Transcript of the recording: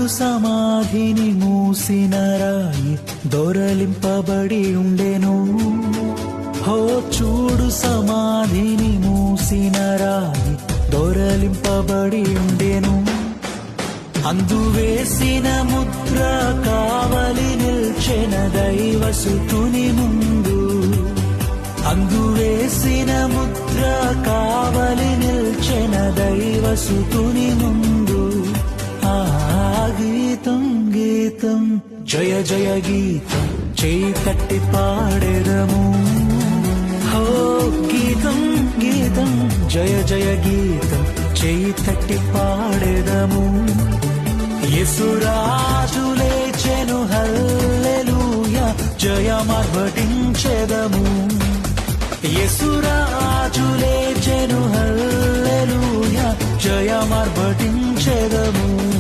సమాధిని మూసిన రాయి దొరలింపబడి ఉండెను. హో చూడు సమాధిని మూసిన రాయి దొరలింపబడి ఉండెను. అందు వేసిన ముద్ర కావలి నిల్చెన దైవసుతుని ముందు. అందు వేసిన ముద్ర కావలి నిల్చెన దైవసుతుని ముందు. ఆ గీతం గీతం జయ జయ గీతం చేయి తట్టి పాడెదము. హో గీతం గీతం జయ జయ గీతం చేయి తట్టి పాడెదము. యేసురాజు లేచెను హల్లెలూయా జయమర్భటించెదము. యేసురాజు లేచెను హల్లెలూయా జయమర్భటించెదము.